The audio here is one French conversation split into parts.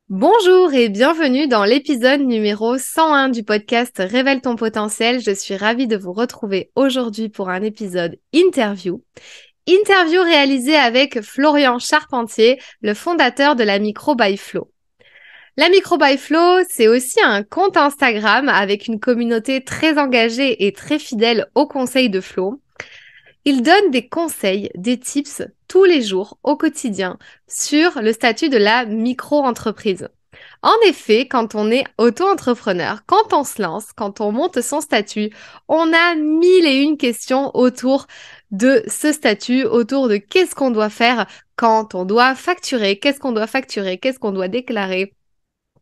Bonjour et bienvenue dans l'épisode numéro 101 du podcast Révèle ton potentiel. Je suis ravie de vous retrouver aujourd'hui pour un épisode interview. Interview réalisée avec Florian Charpentier, le fondateur de la Micro by Flo. La Micro by Flo, c'est aussi un compte Instagram avec une communauté très engagée et très fidèle aux conseils de Flo. Il donne des conseils, des tips tous les jours, au quotidien, sur le statut de la micro-entreprise. En effet, quand on est auto-entrepreneur, quand on se lance, quand on monte son statut, on a mille et une questions autour de ce statut, autour de qu'est-ce qu'on doit faire quand on doit facturer, qu'est-ce qu'on doit facturer, qu'est-ce qu'on doit déclarer.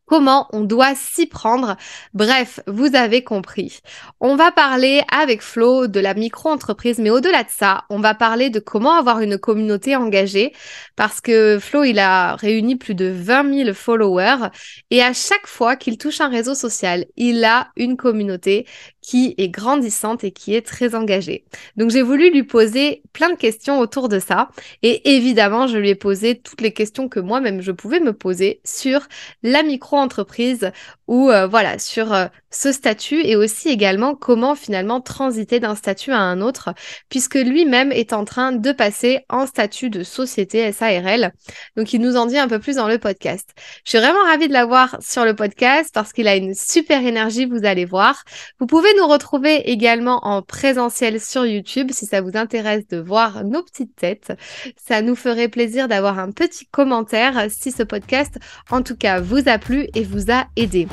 Comment on doit s'y prendre. Bref, vous avez compris. On va parler avec Flo de la micro-entreprise, mais au-delà de ça, on va parler de comment avoir une communauté engagée parce que Flo, il a réuni plus de 20 000 followers et à chaque fois qu'il touche un réseau social, il a une communauté qui est grandissante et qui est très engagée. Donc, j'ai voulu lui poser plein de questions autour de ça et évidemment, je lui ai posé toutes les questions que moi-même je pouvais me poser sur la micro-entreprise ou voilà, sur ce statut et aussi également comment finalement transiter d'un statut à un autre puisque lui-même est en train de passer en statut de société SARL. Donc il nous en dit un peu plus dans le podcast. Je suis vraiment ravie de l'avoir sur le podcast parce qu'il a une super énergie, vous allez voir. Vous pouvez nous retrouver également en présentiel sur YouTube si ça vous intéresse de voir nos petites têtes. Ça nous ferait plaisir d'avoir un petit commentaire si ce podcast en tout cas vous a plu et vous a aidé.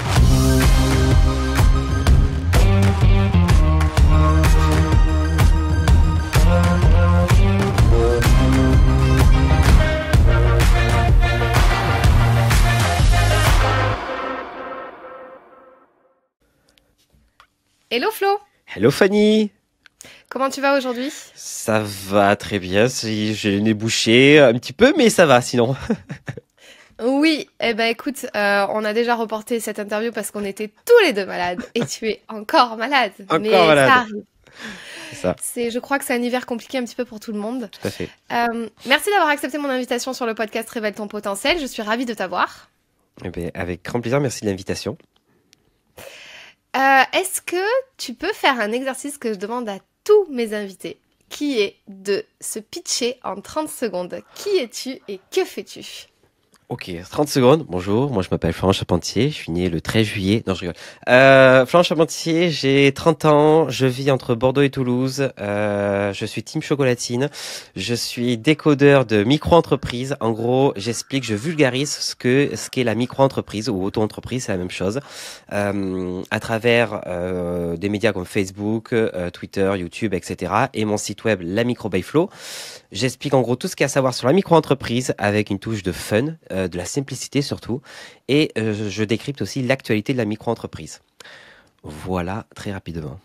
Hello Flo! Hello Fanny, Comment tu vas aujourd'hui? ça va très bien, j'ai le nez bouché un petit peu, mais ça va sinon. Oui, eh ben écoute, on a déjà reporté cette interview parce qu'on était tous les deux malades et tu es encore malade, Encore mais ça malade, arrive. c'est ça, Je crois que c'est un hiver compliqué un petit peu pour tout le monde. tout à fait. Merci d'avoir accepté mon invitation sur le podcast Révèle ton potentiel. Je suis ravie de t'avoir. Eh bien, avec grand plaisir, merci de l'invitation. Est-ce que tu peux faire un exercice que je demande à tous mes invités, qui est de se pitcher en 30 secondes. Qui es-tu et que fais-tu? Ok, 30 secondes. Bonjour, moi je m'appelle Florent Charpentier, je suis né le 13 juillet. Non, je rigole. Florent Charpentier, j'ai 30 ans, je vis entre Bordeaux et Toulouse. Je suis team chocolatine. Je suis décodeur de micro-entreprise. En gros, j'explique, je vulgarise ce qu'est la micro-entreprise ou auto-entreprise, c'est la même chose. À travers des médias comme Facebook, Twitter, YouTube, etc. Et mon site web, La Micro by Flo. J'explique en gros tout ce qu'il y a à savoir sur la micro-entreprise avec une touche de fun, de la simplicité surtout. Et je décrypte aussi l'actualité de la micro-entreprise. Voilà, très rapidement.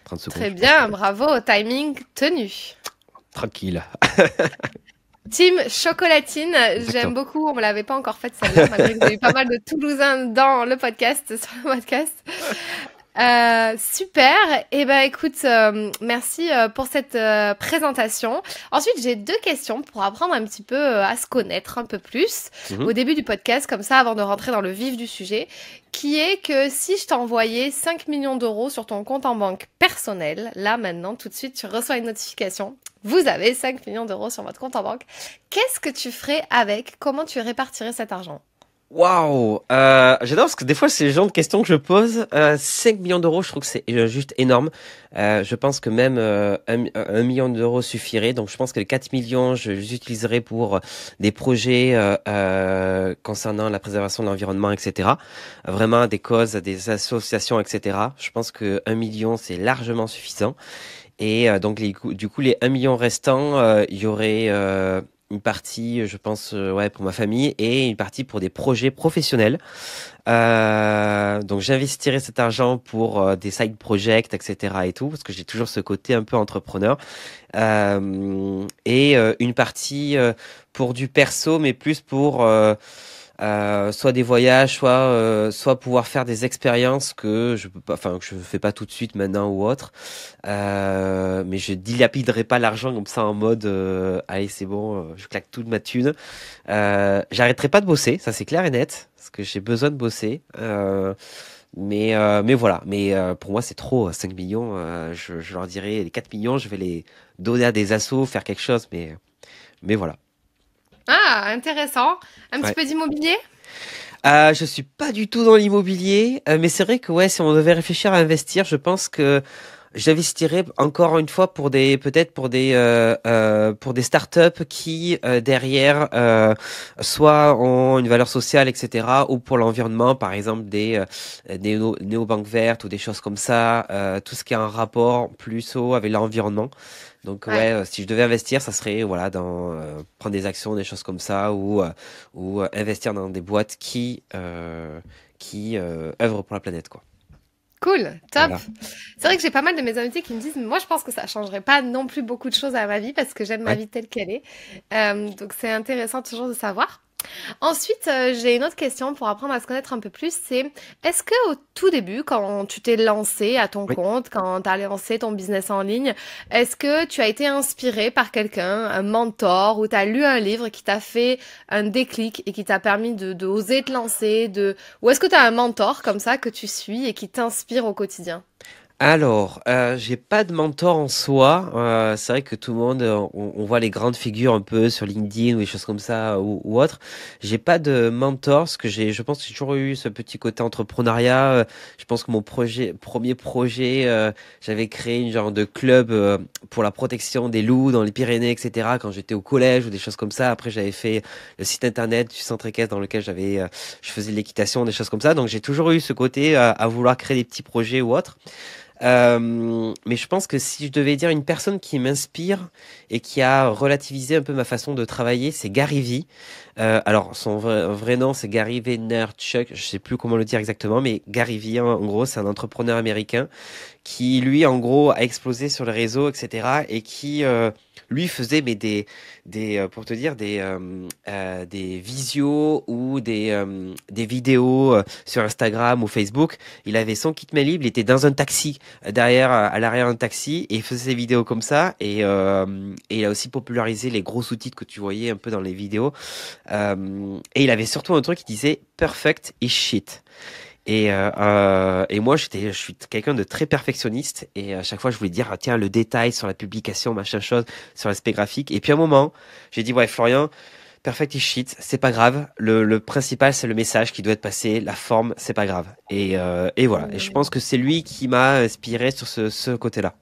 30 secondes. Très bien, bravo, timing tenu. Tranquille. Team chocolatine, Exactement. j'aime beaucoup, on me l'avait pas encore faite celle-là, malgré que j'ai eu pas mal de Toulousains dans le podcast, sur le podcast. Super. Eh ben, écoute, merci pour cette présentation. Ensuite, j'ai deux questions pour apprendre un petit peu à se connaître un peu plus au début du podcast, comme ça, avant de rentrer dans le vif du sujet, qui est que si je t'envoyais 5 millions d'euros sur ton compte en banque personnel, là, maintenant, tout de suite, tu reçois une notification. Vous avez 5 millions d'euros sur votre compte en banque. Qu'est-ce que tu ferais avec? Comment tu répartirais cet argent? Waouh, j'adore parce que des fois c'est le genre de questions que je pose. 5 millions d'euros, je trouve que c'est juste énorme. Je pense que même un million d'euros suffirait. Donc je pense que les 4 millions, je les utiliserai pour des projets concernant la préservation de l'environnement, etc. Vraiment des causes, des associations, etc. Je pense que 1 million, c'est largement suffisant. Et donc du coup, les 1 million restants, il y aurait une partie, je pense, ouais, pour ma famille et une partie pour des projets professionnels. Donc j'investirai cet argent pour des side projects, etc. et tout, parce que j'ai toujours ce côté un peu entrepreneur. Et une partie pour du perso, mais plus pour soit des voyages, soit pouvoir faire des expériences que je peux pas, enfin que je fais pas tout de suite maintenant ou autre. Mais je dilapiderai pas l'argent comme ça en mode allez c'est bon, je claque toute ma thune. J'arrêterai pas de bosser, ça c'est clair et net, parce que j'ai besoin de bosser. Mais voilà. Mais pour moi, c'est trop. 5 millions, je leur dirais les 4 millions, je vais les donner à des assos, faire quelque chose. Mais voilà. Ah, intéressant. Un petit Ouais. peu d'immobilier? Je suis pas du tout dans l'immobilier, mais c'est vrai que ouais, si on devait réfléchir à investir, je pense que j'investirais encore une fois peut-être pour des startups qui derrière soit ont une valeur sociale, etc., ou pour l'environnement, par exemple des néobanques vertes ou des choses comme ça, tout ce qui a un rapport plus haut avec l'environnement. Donc Ouais. ouais, si je devais investir, ça serait voilà dans prendre des actions, des choses comme ça, ou investir dans des boîtes qui œuvrent pour la planète, quoi. Cool, top. Voilà. C'est vrai que j'ai pas mal de mes invités qui me disent, moi je pense que ça changerait pas non plus beaucoup de choses à ma vie parce que j'aime ma Ouais. vie telle qu'elle est. Donc c'est intéressant toujours de savoir. Ensuite, j'ai une autre question pour apprendre à se connaître un peu plus, c'est est-ce que au tout début, quand tu t'es lancé à ton Oui. compte, quand tu as lancé ton business en ligne, est-ce que tu as été inspiré par quelqu'un, un mentor, ou tu as lu un livre qui t'a fait un déclic et qui t'a permis de oser te lancer, ou est-ce que tu as un mentor comme ça que tu suis et qui t'inspire au quotidien? Alors, j'ai pas de mentor en soi. C'est vrai que tout le monde, on voit les grandes figures un peu sur LinkedIn ou des choses comme ça ou autre. J'ai pas de mentor parce que je pense que j'ai toujours eu ce petit côté entrepreneuriat. Je pense que mon premier projet, j'avais créé une genre de club pour la protection des loups dans les Pyrénées, etc. Quand j'étais au collège ou des choses comme ça. Après, j'avais fait le site internet du centre équestre dans lequel je faisais de l'équitation, des choses comme ça. Donc, j'ai toujours eu ce côté à vouloir créer des petits projets ou autres. Mais je pense que si je devais dire une personne qui m'inspire et qui a relativisé un peu ma façon de travailler, c'est Gary Vee. Alors son vrai nom c'est Gary Vaynerchuk, je sais plus comment le dire exactement, mais Gary Vee en gros c'est un entrepreneur américain qui lui en gros a explosé sur les réseaux etc et qui lui faisait mais des pour te dire des visios ou des vidéos sur Instagram ou Facebook. Il avait son kit mail libre, il était dans un taxi derrière à l'arrière d'un taxi et il faisait ses vidéos comme ça et il a aussi popularisé les gros sous-titres que tu voyais un peu dans les vidéos. Et il avait surtout un truc qui disait perfect is shit. Et moi, je suis quelqu'un de très perfectionniste et à chaque fois, je voulais dire, ah, tiens, le détail sur la publication, machin chose, sur l'aspect graphique. Et puis à un moment, j'ai dit, ouais, Florian, perfect is shit, c'est pas grave. Le principal, c'est le message qui doit être passé, la forme, c'est pas grave. Et voilà. Et je pense que c'est lui qui m'a inspiré sur ce côté-là.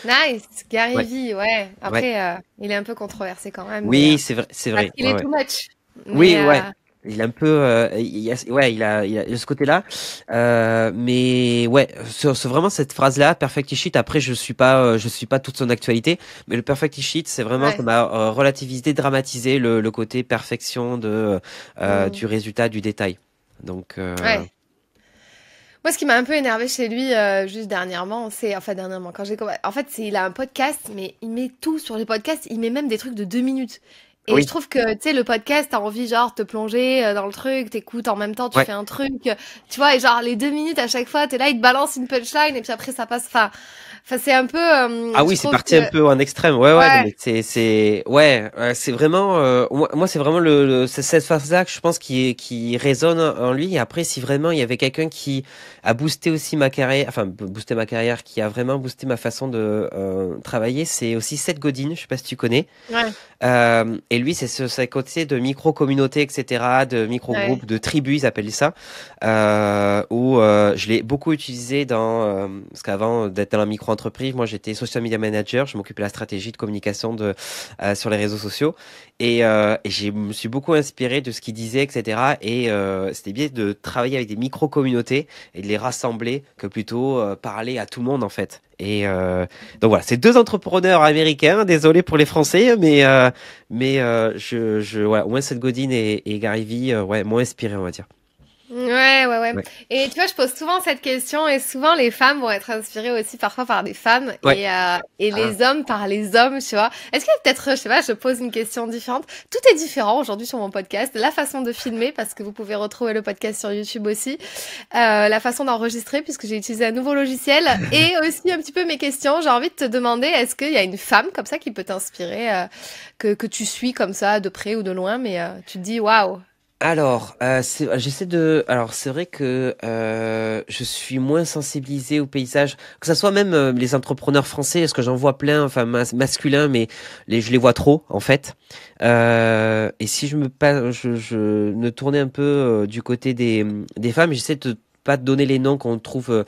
Nice, Gary Ouais, Vee, ouais. ouais. Après, il est un peu controversé quand même, mais Oui, c'est vrai, c'est parce vrai. qu'il Ouais, est ouais. too much. Oui, Mais ouais. Il a un peu, ouais, il a ce côté-là. Mais ouais, vraiment cette phrase-là, perfect shit. Après, je suis pas toute son actualité, mais le perfect shit, c'est vraiment, ça ouais. m'a relativisé, dramatisé le côté perfection Mm. du résultat, du détail. Donc, Ouais. Moi, ce qui m'a un peu énervé chez lui, juste dernièrement, enfin dernièrement, en fait, il a un podcast, mais il met tout sur les podcasts. Il met même des trucs de 2 minutes. Et je oui, trouve que, tu sais, le podcast, t'as envie, genre, te plonger dans le truc, t'écoutes en même temps, tu ouais. fais un truc, tu vois, et genre, les 2 minutes à chaque fois, t'es là, il te balance une punchline, et puis après, ça passe, enfin, c'est un peu, Ah je oui, c'est trouve parti un que, peu en extrême. Ouais, ouais, non, ouais, mais ouais, c'est vraiment, moi, c'est vraiment c'est cette phase-là que je pense qui résonne en lui. Et après, si vraiment il y avait quelqu'un qui a boosté aussi ma carrière, enfin, boosté ma carrière, qui a vraiment boosté ma façon de travailler, c'est aussi Seth Godin. Je sais pas si tu connais. ouais, Et lui, c'est ce côté de micro-communauté, etc., de ouais, micro-groupes, de tribus, ils appellent ça, où je l'ai beaucoup utilisé parce qu'avant d'être dans la micro-entreprise, moi j'étais social media manager, je m'occupais de la stratégie de communication sur les réseaux sociaux, et je me suis beaucoup inspiré de ce qu'il disait, etc., et c'était bien de travailler avec des micro-communautés et de les rassembler que plutôt parler à tout le monde, en fait. Donc voilà, c'est deux entrepreneurs américains, désolé pour les Français, mais ouais, au moins Seth Godin et Gary Vee, ouais, m'ont inspiré, on va dire. Ouais. Ouais. Et tu vois, je pose souvent cette question et souvent les femmes vont être inspirées aussi parfois par des femmes Ouais. et Ah. les hommes par les hommes, tu vois. Est-ce qu'il y a peut-être, je sais pas, je pose une question différente. Tout est différent aujourd'hui sur mon podcast. La façon de filmer, parce que vous pouvez retrouver le podcast sur YouTube aussi. La façon d'enregistrer, puisque j'ai utilisé un nouveau logiciel. Et aussi un petit peu mes questions. J'ai envie de te demander, est-ce qu'il y a une femme comme ça qui peut t'inspirer, que tu suis comme ça, de près ou de loin, mais tu te dis, waouh. Alors, Alors, c'est vrai que je suis moins sensibilisé au paysage, que ça soit même les entrepreneurs français, parce que j'en vois plein, enfin masculins, mais je les vois trop en fait. Et si je me tournais un peu du côté des femmes, j'essaie de pas te donner les noms qu'on trouve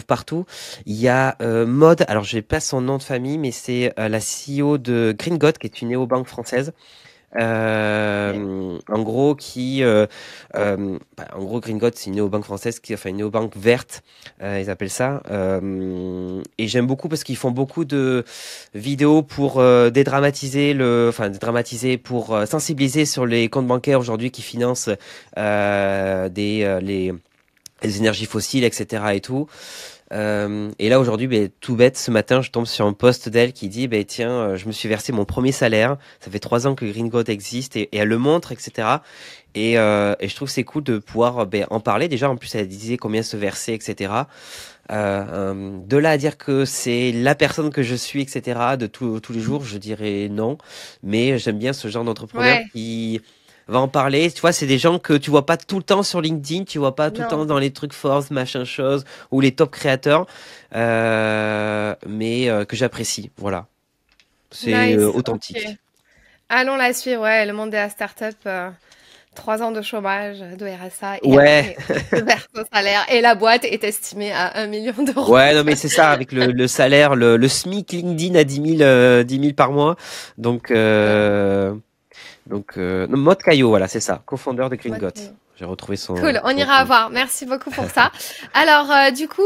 partout. Il y a Maud, alors je n'ai pas son nom de famille, mais c'est la CEO de Green God, qui est une néobanque française. En gros, en gros, Green God, c'est une néobanque française enfin une néobanque verte, ils appellent ça. Et j'aime beaucoup parce qu'ils font beaucoup de vidéos pour dédramatiser, pour sensibiliser sur les comptes bancaires aujourd'hui qui financent les énergies fossiles, etc. et tout. Et là aujourd'hui, tout bête, ce matin, je tombe sur un post d'elle qui dit, tiens, je me suis versé mon premier salaire. Ça fait 3 ans que Green God existe et elle le montre, etc. Et je trouve que c'est cool de pouvoir en parler. Déjà, en plus, elle disait combien se verser, etc. De là à dire que c'est la personne que je suis, etc. de tous les jours, je dirais non. Mais j'aime bien ce genre d'entrepreneur Ouais. qui va en parler. Tu vois, c'est des gens que tu vois pas tout le temps sur LinkedIn, tu vois pas tout le temps Non. dans les trucs Forbes, machin chose, ou les top créateurs, mais que j'apprécie. Voilà, c'est Nice. Ok. authentique. Allons la suivre, ouais, le monde de la start-up, 3 ans de chômage, de RSA, et Ouais, après, on verse son salaire. Et la boîte est estimée à 1 million d'euros. ouais, non mais c'est ça, avec le salaire, le SMIC LinkedIn à 10 000 par mois. Donc, non, Maud Caillot, voilà, c'est ça, cofondeur de Green Got. Ok. J'ai retrouvé Cool, on son ira compte. voir. Merci beaucoup pour ça. Alors, du coup,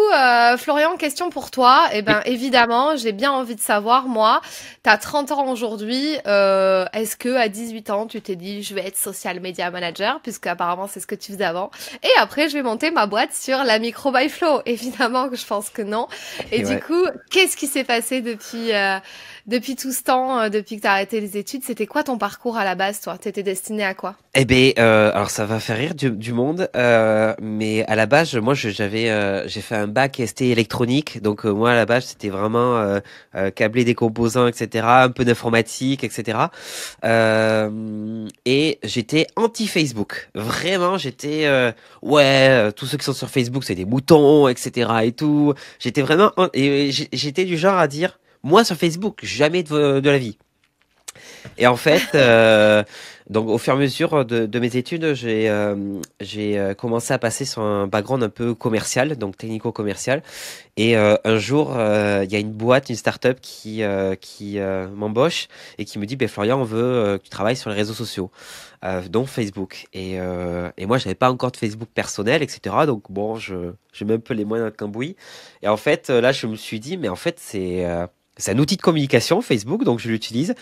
Florian, question pour toi. Eh ben, Oui. évidemment, j'ai bien envie de savoir, moi, t'as 30 ans aujourd'hui. Est-ce que à 18 ans, tu t'es dit, je vais être social media manager, puisque apparemment c'est ce que tu faisais avant. Et après, je vais monter ma boîte sur la micro by Flow. Évidemment que je pense que non. Et Et du ouais. coup, qu'est-ce qui s'est passé depuis tout ce temps, depuis que t'as arrêté les études? C'était quoi ton parcours à la base, toi? T'étais destiné à quoi? Eh ben, alors ça va faire rire du monde, mais à la base, moi, j'ai fait un bac ST électronique, donc moi à la base, c'était vraiment câbler des composants, etc., un peu d'informatique, etc. Et j'étais anti Facebook. Vraiment, tous ceux qui sont sur Facebook, c'est des moutons, etc. et tout. J'étais vraiment, et j'étais du genre à dire, moi sur Facebook, jamais de la vie. Et en fait, donc au fur et à mesure de mes études, j'ai commencé à passer sur un background un peu commercial, donc technico-commercial. Et un jour, il y a une boîte, une start-up qui m'embauche et qui me dit, Florian, on veut que tu travailles sur les réseaux sociaux, dont Facebook. Et moi, j'avais pas encore de Facebook personnel, etc. Donc bon, j'ai même un peu les moyens dans le cambouis. Et en fait, là, je me suis dit, mais en fait, c'est un outil de communication, Facebook, donc je l'utilise.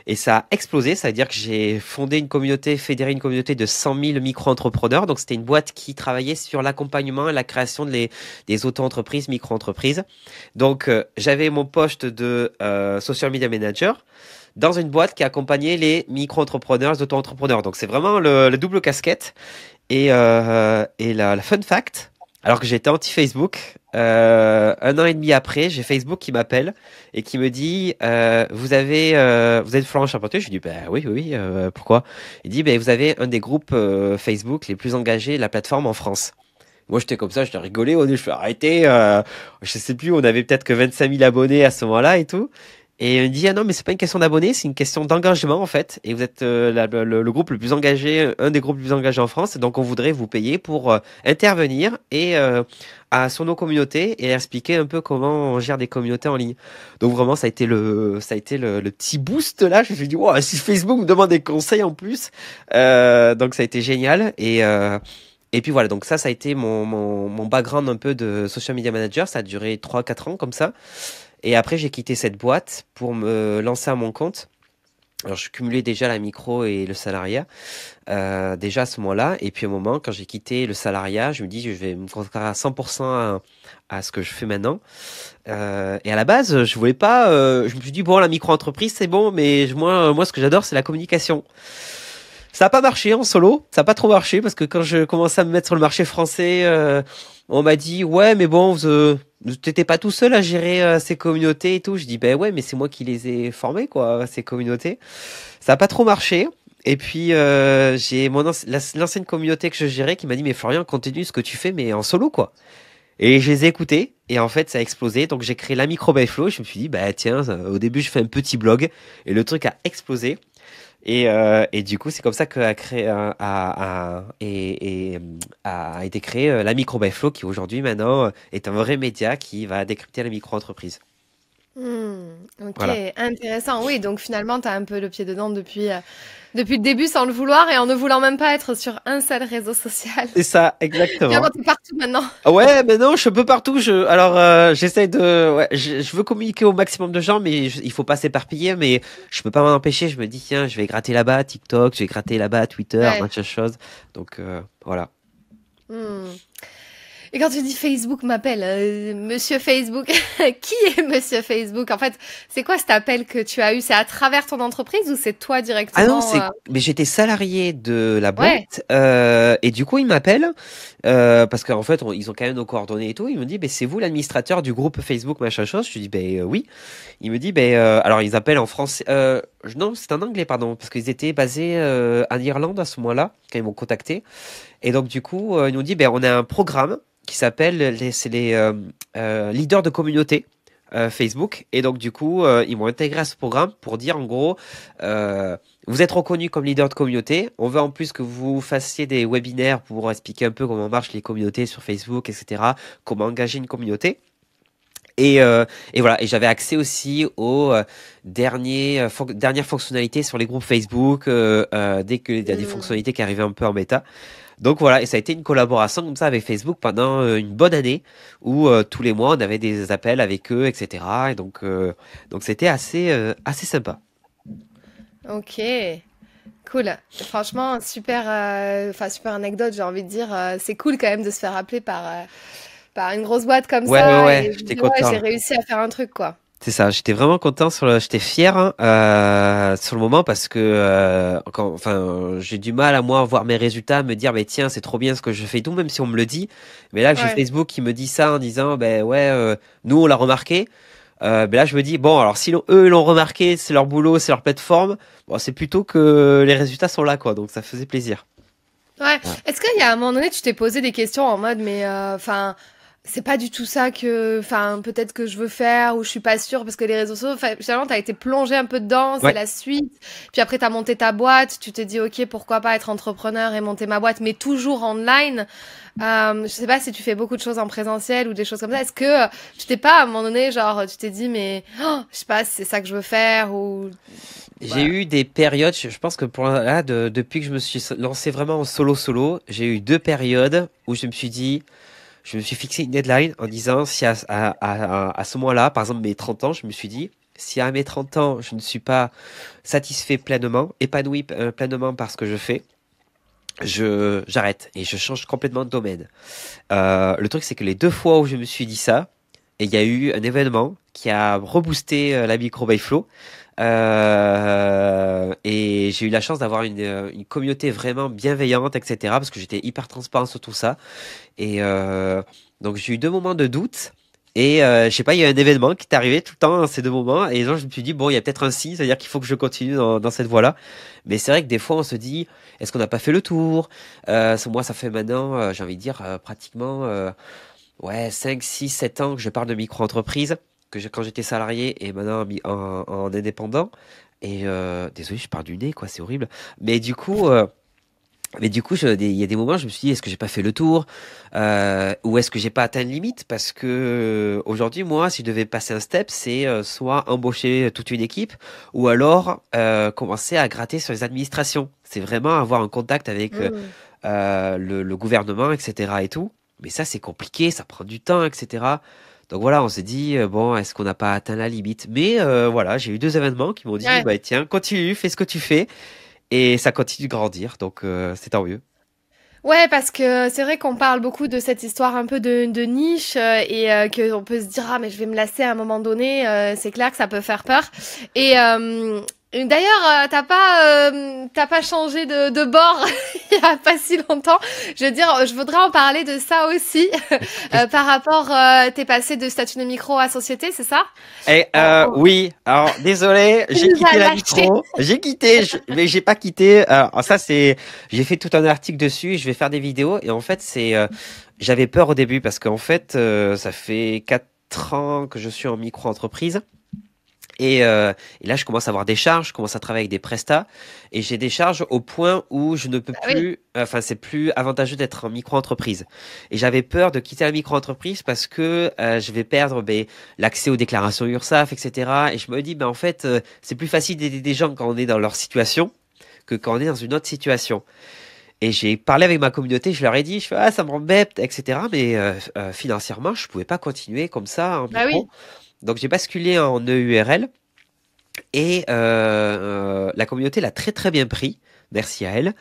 Et ça a explosé, ça veut dire que j'ai fédéré une communauté de 100 000 micro-entrepreneurs. Donc c'était une boîte qui travaillait sur l'accompagnement et la création des auto-entreprises, micro-entreprises. Donc j'avais mon poste de social media manager dans une boîte qui accompagnait les micro-entrepreneurs, les auto-entrepreneurs. Donc c'est vraiment le double casquette. Et la fun fact, alors que j'étais anti-Facebook, 1 an et demi après, j'ai Facebook qui m'appelle et qui me dit vous êtes Florent Charpentier? Je lui dis oui, pourquoi? Il dit vous avez un des groupes Facebook les plus engagés de la plateforme en France. Moi j'étais comme ça, je rigolé, je fais arrêter, je sais plus, on avait peut-être que 25 000 abonnés à ce moment-là et tout. Et il me dit, ah non, mais c'est pas une question d'abonnés, c'est une question d'engagement, en fait. Et vous êtes le groupe le plus engagé, un des groupes les plus engagés en France. Donc, on voudrait vous payer pour intervenir sur nos communautés et expliquer un peu comment on gère des communautés en ligne. Donc, vraiment, ça a été le petit boost là. Je me suis dit, wow, si Facebook me demande des conseils en plus. Donc, ça a été génial. Et puis voilà, donc ça a été mon background un peu de social media manager. Ça a duré 3-4 ans comme ça. Et après, j'ai quitté cette boîte pour me lancer à mon compte. Alors, je cumulais déjà la micro et le salariat, déjà à ce moment-là. Et puis, à un moment, quand j'ai quitté le salariat, je me dis, je vais me consacrer à 100% à ce que je fais maintenant. Et à la base, je voulais pas. Je me suis dit, bon, la micro-entreprise, c'est bon, mais moi, ce que j'adore, c'est la communication. Ça a pas marché en solo, ça a pas trop marché parce que quand je commençais à me mettre sur le marché français, on m'a dit ouais mais bon t'étais pas tout seul à gérer ces communautés et tout. Je dis ben ouais mais c'est moi qui les ai formés quoi ces communautés. Ça a pas trop marché. Et puis j'ai l'ancienne communauté que je gérais qui m'a dit mais Florian continue ce que tu fais mais en solo quoi. Et je les ai écoutés et en fait ça a explosé. Donc j'ai créé la micro by Flow. Je me suis dit bah tiens au début je fais un petit blog et le truc a explosé. Et du coup, c'est comme ça que a été créé la Micro by Flow, qui aujourd'hui maintenant est un vrai média qui va décrypter la micro-entreprise. Ok, Voilà. intéressant. Oui, donc finalement, tu as un peu le pied dedans depuis le début sans le vouloir et en ne voulant même pas être sur un seul réseau social. C'est ça, exactement. Finalement, tu es partout maintenant. Ah ouais, mais non, je suis un peu partout. Alors, j'essaie ouais, je veux communiquer au maximum de gens, mais il faut pas s'éparpiller. Mais je peux pas m'en empêcher. Je me dis, tiens, je vais gratter là-bas TikTok, je vais gratter là-bas Twitter, Ouais. machin chose. Donc, voilà. Hmm. Et quand tu dis Facebook m'appelle, Monsieur Facebook, qui est Monsieur Facebook? En fait, c'est quoi cet appel que tu as eu? C'est à travers ton entreprise ou c'est toi Ah non, directement mais j'étais salarié de la Ouais. boîte et du coup ils m'appellent parce qu'en fait ils ont quand même nos coordonnées et tout. Ils me disent, ben c'est vous l'administrateur du groupe Facebook machin chose. Je dis ben oui. Il me dit ben alors ils appellent en français. Non, c'est en anglais pardon parce qu'ils étaient basés en Irlande à ce moment-là quand ils m'ont contacté. Et donc du coup ils nous dit ben on a un programme qui s'appelle c'est les leaders de communauté. Facebook et donc du coup ils m'ont intégré à ce programme pour dire en gros vous êtes reconnu comme leader de communauté. On veut en plus que vous fassiez des webinaires pour expliquer un peu comment marchent les communautés sur Facebook, etc. Comment engager une communauté. Et voilà. Et j'avais accès aussi aux dernières fonctionnalités sur les groupes Facebook dès qu'il y a des Hmm. fonctionnalités qui arrivaient un peu en bêta. Donc voilà, et ça a été une collaboration comme ça avec Facebook pendant une bonne année où tous les mois on avait des appels avec eux, etc. Et donc c'était assez sympa. Ok, cool. Franchement, super, enfin super anecdote, j'ai envie de dire. C'est cool quand même de se faire appeler par une grosse boîte comme Ouais, ouais, ça ouais, et de j'étais dire ouais, j'ai content. réussi à faire un truc quoi. C'est ça, j'étais vraiment content j'étais fier hein, sur le moment parce que enfin, j'ai du mal à moi voir mes résultats, à me dire mais tiens c'est trop bien ce que je fais et tout, même si on me le dit. Mais là que j'ai Ouais. Facebook qui me dit ça en disant ben ouais nous on l'a remarqué. Ben là je me dis bon alors si eux l'ont remarqué, c'est leur boulot, c'est leur plateforme. Bon c'est plutôt que les résultats sont là quoi, donc ça faisait plaisir. Ouais. Ouais. Est-ce qu'il y a un moment donné, tu t'es posé des questions en mode, mais enfin, c'est pas du tout ça que, enfin, peut-être que je veux faire ou je suis pas sûre parce que les réseaux sociaux, enfin, finalement, t'as été plongé un peu dedans, c'est Ouais. la suite. Puis après, t'as monté ta boîte, tu t'es dit, ok, pourquoi pas être entrepreneur et monter ma boîte, mais toujours online. Je sais pas si tu fais beaucoup de choses en présentiel ou des choses comme ça. Est-ce que tu t'es pas à un moment donné, genre, tu t'es dit, mais oh, je sais pas, si c'est ça que je veux faire ou J'ai voilà. eu des périodes, je pense que pour là, depuis que je me suis lancé vraiment en solo, j'ai eu deux périodes où je me suis fixé une deadline en disant si à ce moment-là, par exemple mes 30 ans, je me suis dit, si à mes 30 ans, je ne suis pas satisfait pleinement, épanoui pleinement par ce que je fais, j'arrête et je change complètement de domaine. Le truc, c'est que les deux fois où je me suis dit ça, et il y a eu un événement qui a reboosté la micro by Flow. Et j'ai eu la chance d'avoir une communauté vraiment bienveillante, etc. Parce que j'étais hyper transparent sur tout ça. Donc j'ai eu deux moments de doute. Et je sais pas, il y a un événement qui est arrivé tout le temps dans ces deux moments. Et donc je me suis dit, bon, il y a peut-être un signe, c'est-à-dire qu'il faut que je continue dans cette voie-là. Mais c'est vrai que des fois, on se dit, est-ce qu'on n'a pas fait le tour? Moi, ça fait maintenant, j'ai envie de dire, pratiquement ouais, 5 6 7 ans que je parle de micro-entreprise, quand j'étais salarié et maintenant en indépendant. Et désolé, je pars du nez, quoi, c'est horrible. Mais du coup, il y a des moments, je me suis dit, est-ce que j'ai pas fait le tour, ou est-ce que j'ai pas atteint une limite? Parce que aujourd'hui, moi, si je devais passer un step, c'est soit embaucher toute une équipe, ou alors commencer à gratter sur les administrations. C'est vraiment avoir un contact avec Hmm. le gouvernement, etc. et tout. Mais ça, c'est compliqué, ça prend du temps, etc. Donc voilà, on s'est dit, bon, est-ce qu'on n'a pas atteint la limite? Mais voilà, j'ai eu 2 événements qui m'ont dit, Ouais. bah tiens, continue, fais ce que tu fais. Et ça continue de grandir, donc c'est tant mieux. Ouais, parce que c'est vrai qu'on parle beaucoup de cette histoire un peu de niche et qu'on peut se dire ah mais je vais me lasser à un moment donné. C'est clair que ça peut faire peur. Et d'ailleurs, t'as pas changé de bord il y a pas si longtemps. Je veux dire, je voudrais en parler de ça aussi par rapport. T'es passé de statut de micro à société, c'est ça? Et oui, alors désolé, Tu j'ai nous as quitté la lâchés. micro, j'ai quitté, mais j'ai pas quitté. Alors ça c'est, j'ai fait tout un article dessus, je vais faire des vidéos et en fait c'est, j'avais peur au début parce qu'en fait ça fait 4 ans que je suis en micro-entreprise. Et là, je commence à avoir des charges, je commence à travailler avec des prestats, et j'ai des charges au point où je ne peux Bah oui. plus, enfin, c'est plus avantageux d'être en micro-entreprise. Et j'avais peur de quitter la micro-entreprise parce que je vais perdre l'accès aux déclarations URSSAF, etc. Et je me dis, ben en fait, c'est plus facile d'aider des gens quand on est dans leur situation que quand on est dans une autre situation. Et j'ai parlé avec ma communauté, je leur ai dit, je fais, ah, ça m'embête, etc. Mais financièrement, je pouvais pas continuer comme ça en Bah micro. oui. Donc j'ai basculé en EURL. Et la communauté l'a très très bien pris, merci à elle.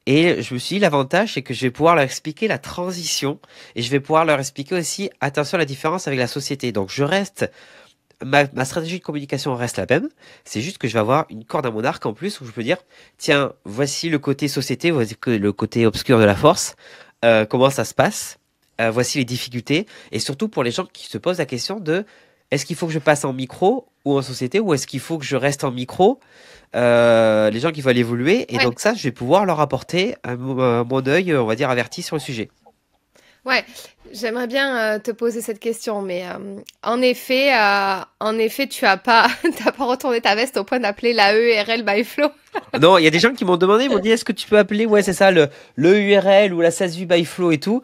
Et je me suis dit, l'avantage, c'est que je vais pouvoir leur expliquer la transition et je vais pouvoir leur expliquer aussi, attention à la différence avec la société. Donc je reste, ma stratégie de communication reste la même. C'est juste que je vais avoir une corde à mon arc en plus où je peux dire, tiens, voici le côté société, voici le côté obscur de la force, comment ça se passe, voici les difficultés. Et surtout pour les gens qui se posent la question de, est-ce qu'il faut que je passe en micro ou en société ou est-ce qu'il faut que je reste en micro? Les gens qui veulent évoluer. Et Ouais. donc ça, je vais pouvoir leur apporter mon œil, on va dire, averti sur le sujet. Ouais, j'aimerais bien te poser cette question, mais en effet, tu as pas, t'as pas retourné ta veste au point d'appeler la ERL by Flow. Non, il y a des gens qui m'ont demandé, ils m'ont dit, est-ce que tu peux appeler, ouais, c'est ça, le URL ou la SASU by Flow et tout.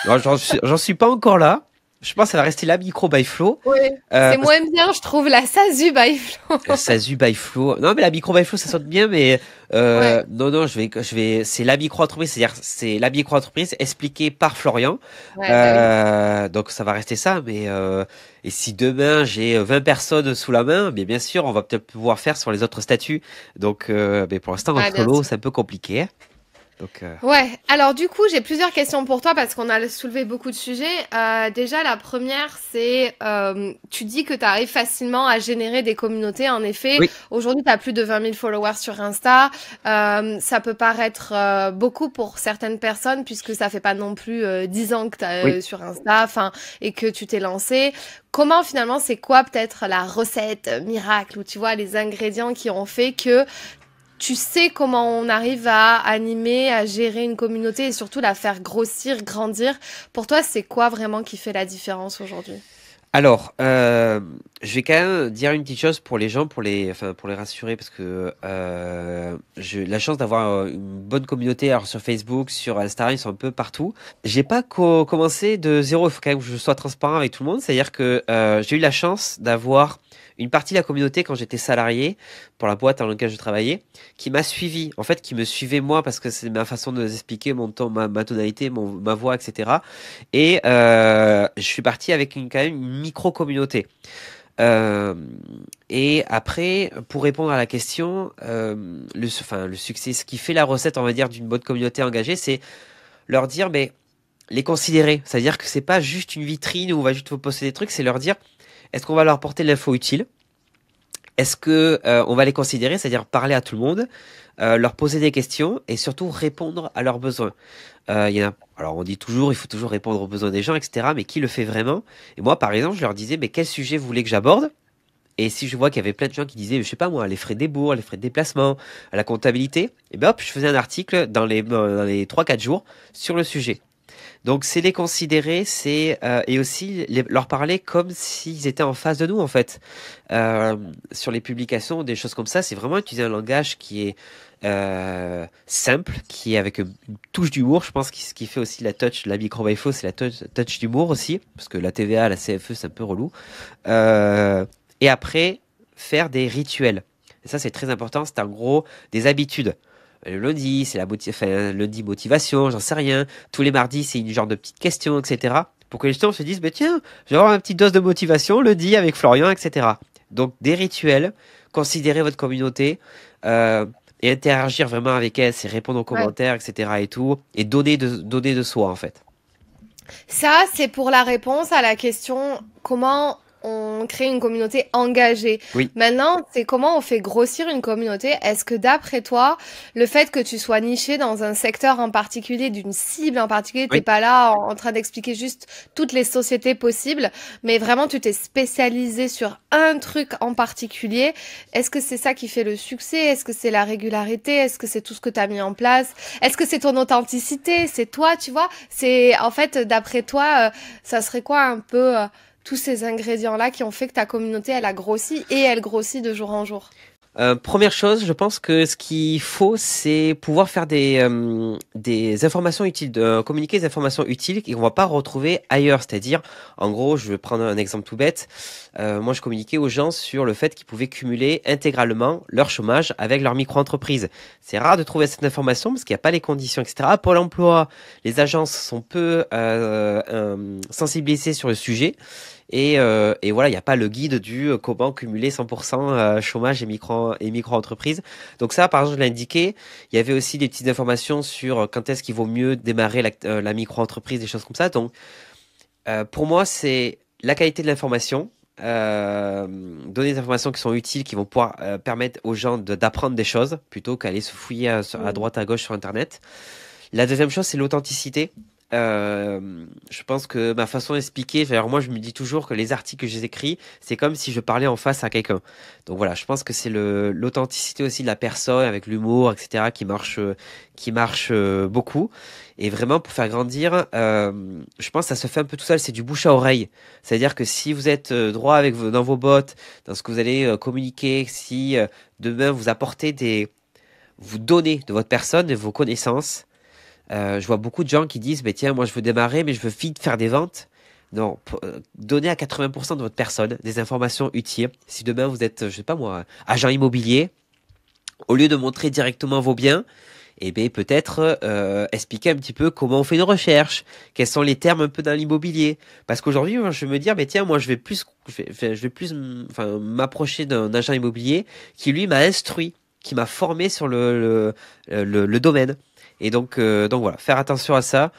Alors, j'en suis pas encore là. Je pense que ça va rester la micro by Flow. Ouais. C'est moins bien, je trouve, la SASU by Flow. SASU by Flow. Non, mais la micro by Flow, ça sonne bien, mais Ouais, non, c'est la micro-entreprise, c'est-à-dire c'est la micro-entreprise expliquée par Florian. ouais, bah oui. Donc ça va rester ça, mais et si demain j'ai 20 personnes sous la main, mais bien sûr, on va peut-être pouvoir faire sur les autres statuts. Donc, mais pour l'instant, en Ouais, bien solo, sûr. c'est un peu compliqué, hein. Donc, Ouais, alors du coup, j'ai plusieurs questions pour toi parce qu'on a soulevé beaucoup de sujets. Déjà, la première, c'est, tu dis que tu arrives facilement à générer des communautés. En effet, oui, aujourd'hui, tu as plus de 20 000 followers sur Insta. Ça peut paraître beaucoup pour certaines personnes puisque ça fait pas non plus 10 ans que tu oui. es sur Insta, enfin, et que tu t'es lancé. Comment finalement, c'est quoi peut-être la recette miracle ou tu vois les ingrédients qui ont fait que tu sais comment on arrive à animer, à gérer une communauté et surtout la faire grossir, grandir. Pour toi, c'est quoi vraiment qui fait la différence aujourd'hui? Alors, je vais quand même dire une petite chose pour les gens, enfin, pour les rassurer, parce que j'ai la chance d'avoir une bonne communauté, alors sur Facebook, sur Instagram, ils sont un peu partout. J'ai pas commencé de zéro, il faut quand même que je sois transparent avec tout le monde, c'est-à-dire que j'ai eu la chance d'avoir une partie de la communauté quand j'étais salarié pour la boîte dans laquelle je travaillais, qui m'a suivi, en fait, qui me suivait moi parce que c'est ma façon de vous expliquer mon ton, ma tonalité, ma voix, etc. Et je suis parti avec quand même une micro-communauté. Euh, et après, pour répondre à la question, enfin, le succès, ce qui fait la recette, on va dire, d'une bonne communauté engagée, c'est leur dire, mais les considérer. C'est-à-dire que c'est pas juste une vitrine où on va juste vous poster des trucs, c'est leur dire, est-ce qu'on va leur porter l'info utile? Est-ce que on va les considérer, c'est-à-dire parler à tout le monde, leur poser des questions et surtout répondre à leurs besoins. Il y en a, alors on dit toujours, il faut toujours répondre aux besoins des gens, etc. Mais qui le fait vraiment? Et moi, par exemple, je leur disais, mais quel sujet vous voulez que j'aborde? Et si je vois qu'il y avait plein de gens qui disaient, je sais pas moi, les frais des bourgs, les frais de déplacement, la comptabilité, et ben hop, je faisais un article dans les 3-4 jours sur le sujet. Donc c'est les considérer, c'est et aussi leur parler comme s'ils étaient en face de nous en fait. Sur les publications, des choses comme ça, c'est vraiment utiliser un langage qui est simple, qui est avec une touche d'humour. Je pense que ce qui fait aussi la touch, la micro by Flow, c'est la touch d'humour aussi, parce que la TVA, la CFE, c'est un peu relou. Et après, faire des rituels. Et ça, c'est très important. C'est en gros des habitudes. Le lundi, c'est enfin, lundi motivation, j'en sais rien. Tous les mardis, c'est une genre de petite question, etc. pour que les gens se disent, bah, tiens, je vais avoir une petite dose de motivation lundi avec Florian, etc. Donc des rituels, considérer votre communauté et interagir vraiment avec elle, c'est répondre aux Ouais. commentaires, etc. et tout, et donner de soi en fait. Ça, c'est pour la réponse à la question comment on crée une communauté engagée. Oui, Maintenant, c'est comment on fait grossir une communauté. Est-ce que d'après toi, le fait que tu sois niché dans un secteur en particulier, d'une cible en particulier, t'es oui. pas là en train d'expliquer juste toutes les sociétés possibles, mais vraiment tu t'es spécialisé sur un truc en particulier. Est-ce que c'est ça qui fait le succès? Est-ce que c'est la régularité? Est-ce que c'est tout ce que tu as mis en place? Est-ce que c'est ton authenticité? C'est toi, tu vois? C'est en fait, d'après toi, ça serait quoi un peu tous ces ingrédients-là qui ont fait que ta communauté, elle a grossi et elle grossit de jour en jour? Première chose, je pense que ce qu'il faut, c'est pouvoir faire des informations utiles, communiquer des informations utiles qu'on va pas retrouver ailleurs. C'est-à-dire, en gros, je vais prendre un exemple tout bête. Moi, je communiquais aux gens sur le fait qu'ils pouvaient cumuler intégralement leur chômage avec leur micro-entreprise. C'est rare de trouver cette information parce qu'il n'y a pas les conditions, etc. Pôle emploi, les agences sont peu sensibilisées sur le sujet. Et voilà, il n'y a pas le guide du comment cumuler 100% chômage et micro-entreprise. Donc ça, par exemple, je l'ai indiqué. Il y avait aussi des petites informations sur quand est-ce qu'il vaut mieux démarrer la micro-entreprise, des choses comme ça. Donc, pour moi, c'est la qualité de l'information. Donner des informations qui sont utiles, qui vont pouvoir permettre aux gens d'apprendre des choses, plutôt qu'aller se fouiller à droite, à gauche sur Internet. La deuxième chose, c'est l'authenticité. Je pense que ma façon d'expliquer, alors moi je me dis toujours que les articles que j'ai écrits, c'est comme si je parlais en face à quelqu'un. Donc voilà, je pense que c'est l'authenticité aussi de la personne avec l'humour, etc. qui marche beaucoup. Et vraiment pour faire grandir, je pense que ça se fait un peu tout seul, c'est du bouche à oreille. C'est-à-dire que si vous êtes droit avec dans vos bottes, dans ce que vous allez communiquer, si demain vous donnez de votre personne, de vos connaissances. Je vois beaucoup de gens qui disent, bah, tiens, moi je veux démarrer, mais je veux vite faire des ventes. Non, donnez à 80% de votre personne des informations utiles. Si demain vous êtes, je sais pas moi, agent immobilier, au lieu de montrer directement vos biens, eh bien peut-être expliquer un petit peu comment on fait une recherche, quels sont les termes un peu dans l'immobilier. Parce qu'aujourd'hui, moi, je vais me dire, mais tiens, moi je vais plus enfin, m'approcher d'un agent immobilier qui lui m'a instruit, qui m'a formé sur le domaine. Et donc voilà, faire attention à ça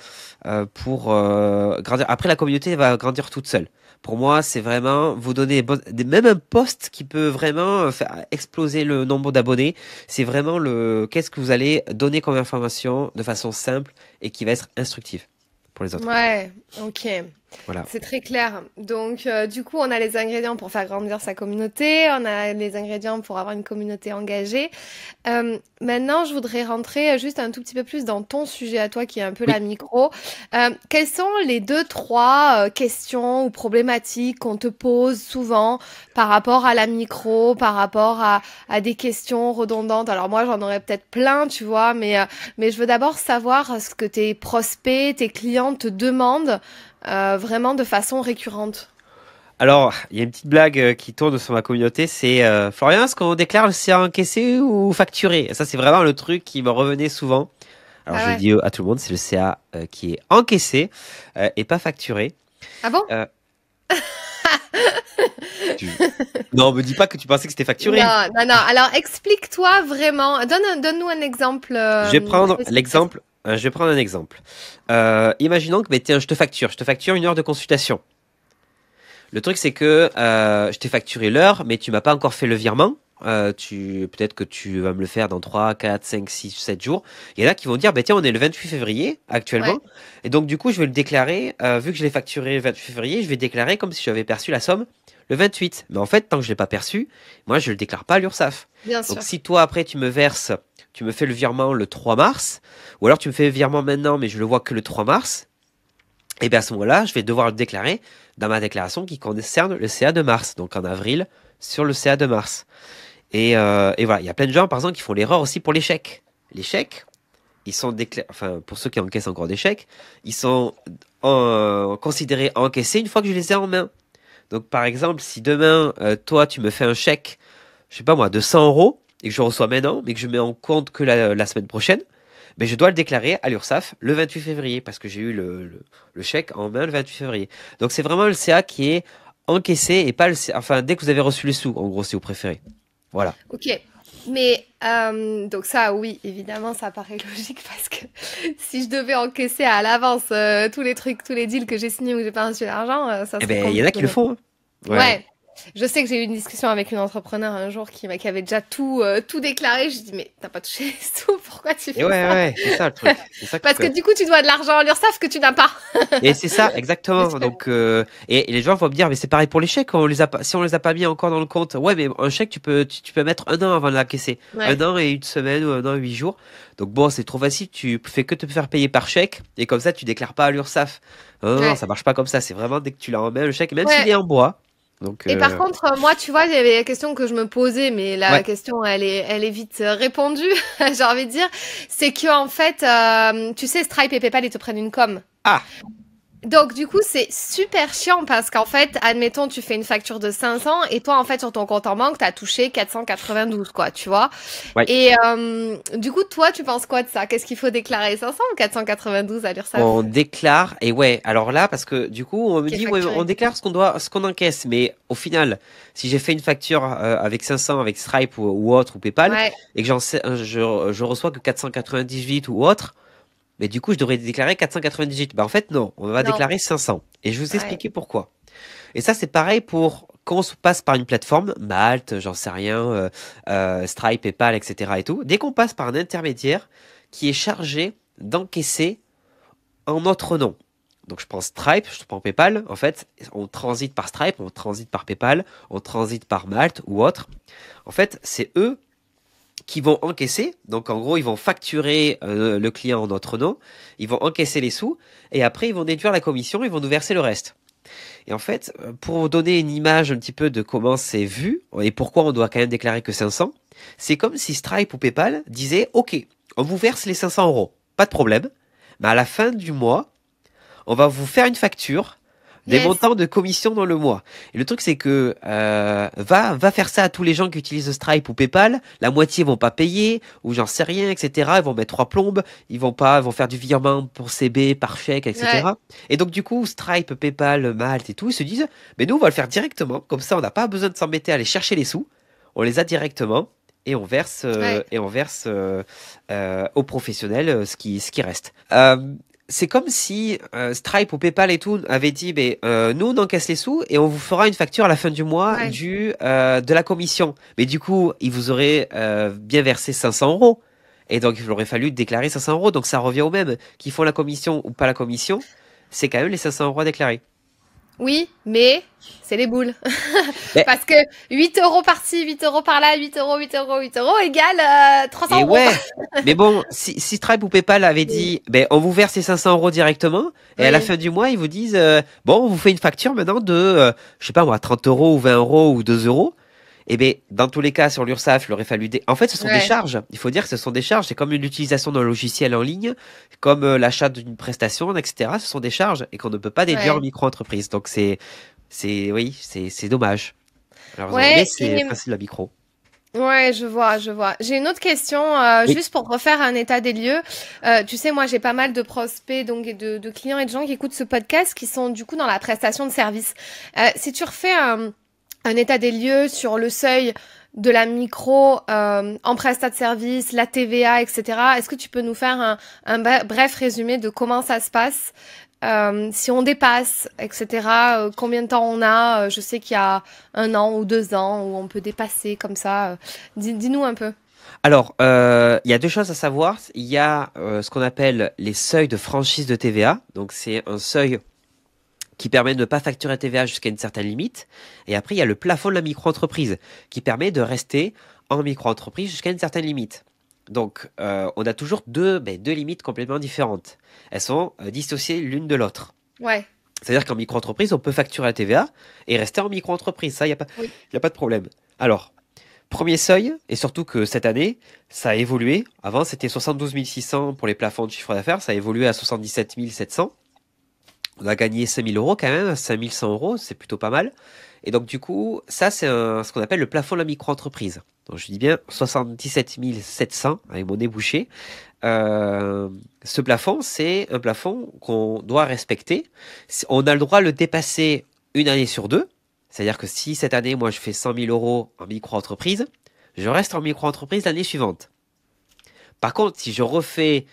pour grandir. Après, la communauté va grandir toute seule. Pour moi, c'est vraiment vous donner même un post qui peut vraiment faire exploser le nombre d'abonnés. C'est vraiment qu'est-ce que vous allez donner comme information de façon simple et qui va être instructive pour les autres. Ouais, ok. Voilà. C'est très clair. Donc, du coup, on a les ingrédients pour faire grandir sa communauté, on a les ingrédients pour avoir une communauté engagée. Maintenant, je voudrais rentrer juste un tout petit peu plus dans ton sujet à toi, qui est un peu Oui. la micro. Quelles sont les deux, trois questions ou problématiques qu'on te pose souvent par rapport à la micro, par rapport à des questions redondantes? Alors moi, j'en aurais peut-être plein, tu vois, mais je veux d'abord savoir ce que tes prospects, tes clients te demandent vraiment de façon récurrente. Alors, il y a une petite blague qui tourne sur ma communauté, c'est Florian, est-ce qu'on déclare le CA encaissé ou facturé? Ça, c'est vraiment le truc qui me revenait souvent. Alors, Ah je ouais. dis à tout le monde, c'est le CA qui est encaissé et pas facturé. Ah bon? Euh, tu- Non, me dis pas que tu pensais que c'était facturé. Non, non, non. Alors, explique-toi vraiment. Donne-nous un exemple Je vais prendre précis. l'exemple. Je vais prendre un exemple. Imaginons que tiens, je te facture 1 heure de consultation. Le truc, c'est que je t'ai facturé l'heure, mais tu m'as pas encore fait le virement. Peut-être que tu vas me le faire dans 3, 4, 5, 6, 7 jours. Il y en a qui vont dire, bah tiens, on est le 28 février Ouais, actuellement. Et donc, du coup, je vais le déclarer, vu que je l'ai facturé le 28 février, je vais déclarer comme si j'avais perçu la somme le 28. Mais en fait, tant que je l'ai pas perçu, moi, je le déclare pas à l'URSSAF. bien Donc, sûr. si toi, après, tu me fais le virement le 3 mars, ou alors tu me fais le virement maintenant, mais je le vois que le 3 mars, et bien à ce moment-là, je vais devoir le déclarer dans ma déclaration qui concerne le CA de mars, donc en avril, sur le CA de mars. Et voilà, il y a plein de gens, par exemple, qui font l'erreur aussi pour les chèques. Les chèques, ils sont déclarés, enfin, pour ceux qui encaissent encore des chèques, ils sont considérés encaissés une fois que je les ai en main. Donc, par exemple, si demain, toi, tu me fais un chèque, je sais pas moi, de 100 euros, et que je reçois maintenant, mais que je mets en compte que la semaine prochaine, mais je dois le déclarer à l'URSSAF le 28 février parce que j'ai eu le chèque en main le 28 février. Donc c'est vraiment le CA qui est encaissé et pas le CA, enfin dès que vous avez reçu les sous, en gros si vous préférez. Voilà. Ok. Mais donc ça, oui, évidemment, ça paraît logique parce que si je devais encaisser à l'avance tous les trucs, tous les deals que j'ai signés où j'ai pas reçu l'argent, ça Eh serait ben il y en a qui le compliqué. font. Hein. Ouais. Ouais. Je sais que j'ai eu une discussion avec une entrepreneur un jour qui avait déjà tout déclaré. Je dis mais t'as pas touché les sous, pourquoi tu Et fais ouais, ça? ouais, c'est ça le truc. C'est ça qu'il Parce faut. que du coup tu dois de l'argent à l'URSSAF que tu n'as pas. Et c'est ça, C'est exactement. sûr. Donc, et les gens vont me dire, mais c'est pareil pour les chèques, on les a pas, si on les a pas mis encore dans le compte. Ouais, mais un chèque, tu peux mettre un an avant de l'encaisser. Un Ouais. an et une semaine ou un an et 8 jours. Donc bon, c'est trop facile, tu fais que te faire payer par chèque, et comme ça, tu déclares pas à l'URSSAF. Non, non, non, Ouais. ça marche pas comme ça. C'est vraiment dès que tu l'as en main, le chèque, même s'il Ouais. est en bois. Donc, Et par contre, moi, tu vois, il y avait la question que je me posais, mais la ouais. question, elle est vite répondue, j'ai envie de dire. C'est que, en fait, tu sais, Stripe et PayPal, ils te prennent une com. Ah, Donc, du coup, c'est super chiant parce qu'en fait, admettons, tu fais une facture de 500 et toi, en fait, sur ton compte en banque, t'as touché 492, quoi, tu vois. ouais. Et du coup, toi, tu penses quoi de ça? Qu'est-ce qu'il faut déclarer 500 ou 492 à l'URSSAF? On déclare, et ouais, alors là, parce que du coup, on me Qui est dit, ouais, on facturé. déclare ce qu'on encaisse, mais au final, si j'ai fait une facture avec 500, avec Stripe ou autre, ou PayPal, Ouais, et que je reçois que 498 ou autre, mais du coup, je devrais déclarer 498. Bah, en fait, non, on va non, déclarer 500. Et je vais vous ouais, expliquer pourquoi. Et ça, c'est pareil pour quand on se passe par une plateforme, Malte, j'en sais rien, Stripe, PayPal, etc. et tout. Dès qu'on passe par un intermédiaire qui est chargé d'encaisser en notre nom. Donc je prends Stripe, je prends PayPal. En fait, on transite par Stripe, on transite par PayPal, on transite par Malte ou autre. En fait, c'est eux qui vont encaisser. Donc en gros, ils vont facturer le client en notre nom. Ils vont encaisser les sous et après ils vont déduire la commission. Ils vont nous verser le reste. Et en fait, pour vous donner une image un petit peu de comment c'est vu et pourquoi on doit quand même déclarer que 500, c'est comme si Stripe ou PayPal disaient OK, on vous verse les 500 euros, pas de problème. Mais à la fin du mois, on va vous faire une facture des yes, montants de commission dans le mois. Et le truc, c'est que va faire ça à tous les gens qui utilisent Stripe ou PayPal. La moitié vont pas payer, ou j'en sais rien, etc. Ils vont mettre 3 plombes, ils vont faire du virement pour CB, par chèque, ouais, etc. Et donc, du coup, Stripe, PayPal, Malte et tout, ils se disent, mais nous, on va le faire directement. Comme ça, on n'a pas besoin de s'embêter à aller chercher les sous. On les a directement. ouais. Et on verse aux professionnels ce qui reste. C'est comme si Stripe ou PayPal et tout avaient dit, ben, nous on encaisse les sous et on vous fera une facture à la fin du mois Ouais. de la commission. Mais du coup, ils vous auraient bien versé 500 euros. Et donc, il aurait fallu déclarer 500 euros. Donc, ça revient au même. Qu'ils font la commission ou pas la commission, c'est quand même les 500 euros à déclarer. Oui, mais c'est les boules. Ben, Parce que 8 euros par-ci, 8 euros par-là, 8 euros, 8 euros, 8 euros égale 300 et euros. ouais. Mais bon, si Stripe ou PayPal avait dit, ben, on vous verse les 500 euros directement, et à la Oui, fin du mois, ils vous disent, bon, on vous fait une facture maintenant de, je sais pas moi, 30 euros ou 20 euros ou 2 euros. Eh ben, dans tous les cas, sur l'URSSAF, il aurait fallu En fait, ce sont des ouais, charges. Il faut dire que ce sont des charges. C'est comme l'utilisation d'un logiciel en ligne, comme l'achat d'une prestation, etc. Ce sont des charges et qu'on ne peut pas déduire en ouais. micro-entreprise. Donc oui, c'est dommage. Malheureusement. Mais Ouais, c'est et facile la micro. ouais, je vois, je vois. J'ai une autre question, Oui. juste pour refaire un état des lieux. Tu sais, moi, j'ai pas mal de prospects, donc et de clients et de gens qui écoutent ce podcast, qui sont du coup dans la prestation de service. Si tu refais un état des lieux sur le seuil de la micro en prestat de service, la TVA, etc. Est-ce que tu peux nous faire bref résumé de comment ça se passe, si on dépasse, etc. Combien de temps on a? Je sais qu'il y a 1 an ou 2 ans où on peut dépasser comme ça. Dis-nous un peu. Alors, il y a deux choses à savoir. Il y a ce qu'on appelle les seuils de franchise de TVA. Donc, c'est un seuil qui permet de ne pas facturer TVA jusqu'à une certaine limite. Et après, il y a le plafond de la micro-entreprise qui permet de rester en micro-entreprise jusqu'à une certaine limite. Donc, on a toujours deux limites complètement différentes. Elles sont dissociées l'une de l'autre. Ouais. C'est-à-dire qu'en micro-entreprise, on peut facturer la TVA et rester en micro-entreprise. Ça, Oui. y a pas de problème. Alors, premier seuil, et surtout que cette année, ça a évolué. Avant, c'était 72 600 pour les plafonds de chiffre d'affaires. Ça a évolué à 77 700. On a gagné 5000 euros quand même, 5100 euros, c'est plutôt pas mal. Et donc du coup, ça c'est ce qu'on appelle le plafond de la micro-entreprise. Donc je dis bien 77 700 avec mon nez bouché. Ce plafond, c'est un plafond qu'on doit respecter. On a le droit de le dépasser une année sur deux. C'est-à-dire que si cette année, moi je fais 100 000 euros en micro-entreprise, je reste en micro-entreprise l'année suivante. Par contre, si je refais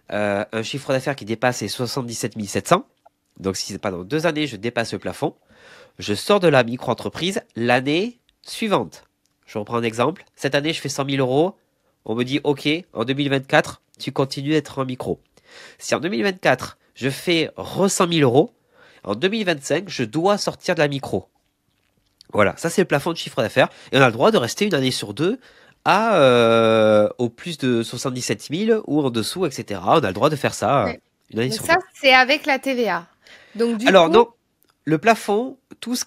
un chiffre d'affaires qui dépasse les 77 700, donc si c'est pas dans 2 années, je dépasse le plafond, je sors de la micro-entreprise l'année suivante. Je reprends un exemple. Cette année, je fais 100 000 euros. On me dit, OK, en 2024, tu continues d'être en micro. Si en 2024, je fais 100 000 euros, en 2025, je dois sortir de la micro. Voilà, ça c'est le plafond de chiffre d'affaires. Et on a le droit de rester une année sur deux au plus de 77 000 ou en dessous, etc. On a le droit de faire ça une année Mais sur ça, deux. c'est avec la TVA. Donc, du Alors coup, non, le plafond,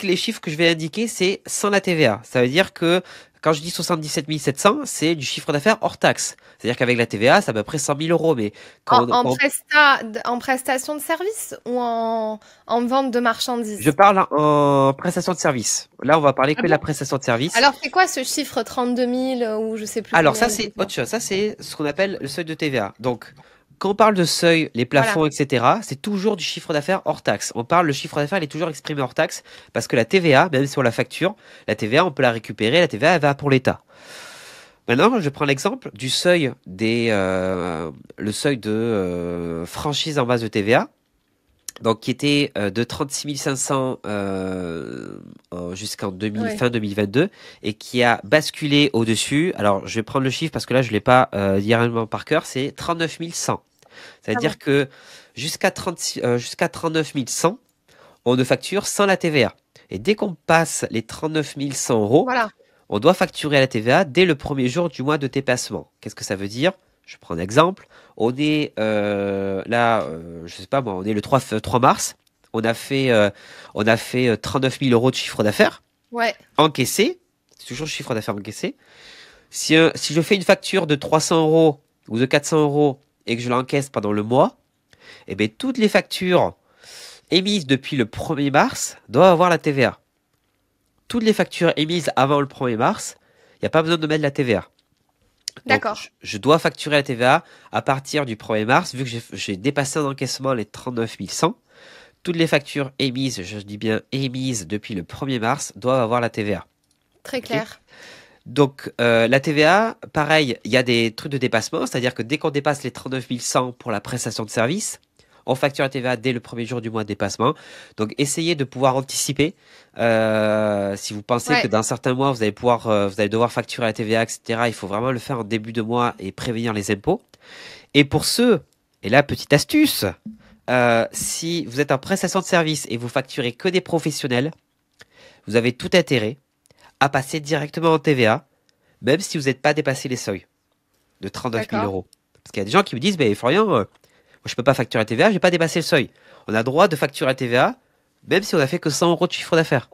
les chiffres que je vais indiquer, c'est sans la TVA. Ça veut dire que quand je dis 77 700, c'est du chiffre d'affaires hors taxe. C'est-à-dire qu'avec la TVA, c'est à peu près 100 000 euros. Mais en prestation de service ou en vente de marchandises? je parle en prestation de service. Là, on va parler Ah que de la bon? prestation de service. Alors, c'est quoi ce chiffre 32 000 ou je sais plus Alors combien ça, c'est autre chose. Ça, c'est ce qu'on appelle le seuil de TVA. Donc, quand on parle de seuil, les plafonds, Voilà. etc., c'est toujours du chiffre d'affaires hors taxe. On parle, le chiffre d'affaires, il est toujours exprimé hors taxe parce que la TVA, même si on la facture, la TVA, on peut la récupérer. La TVA, elle va pour l'État. Maintenant, je prends l'exemple du seuil le seuil de franchise en base de TVA. Donc, qui était de 36 500 jusqu'en fin 2022 et qui a basculé au-dessus. Alors, je vais prendre le chiffre parce que là, je l'ai pas directement par cœur. C'est 39 100. C'est-à-dire que jusqu'à 39 100, on ne facture sans la TVA. Et dès qu'on passe les 39 100 euros, Voilà. on doit facturer la TVA dès le premier jour du mois de dépassement. Qu'est-ce que ça veut dire? Je prends un exemple. On est je sais pas moi, on est le 3 mars. On a fait 39 000 euros de chiffre d'affaires Ouais. encaissé. C'est toujours le chiffre d'affaires encaissé. Si je fais une facture de 300 euros ou de 400 euros et que je l'encaisse pendant le mois, eh bien, toutes les factures émises depuis le 1er mars doivent avoir la TVA. Toutes les factures émises avant le 1er mars, il n'y a pas besoin de mettre la TVA. D'accord. Je dois facturer la TVA à partir du 1er mars, vu que j'ai dépassé en encaissement les 39 100. Toutes les factures émises, je dis bien émises depuis le 1er mars, doivent avoir la TVA. Très clair. Okay. Donc la TVA, pareil, il y a des trucs de dépassement, c'est-à-dire que dès qu'on dépasse les 39 100 pour la prestation de service, on facture la TVA dès le premier jour du mois de dépassement. Donc essayez de pouvoir anticiper. Si vous pensez que dans certains mois vous allez devoir facturer la TVA, etc. Il faut vraiment le faire en début de mois et prévenir les impôts. Et pour ceux, et là petite astuce, si vous êtes en prestation de service et vous facturez que des professionnels, vous avez tout intérêt à passer directement en TVA, même si vous n'êtes pas dépassé les seuils de 39 000 euros. Parce qu'il y a des gens qui me disent, ben Florian, moi je peux pas facturer la TVA, j'ai pas dépassé le seuil. On a le droit de facturer la TVA, même si on a fait que 100 euros de chiffre d'affaires.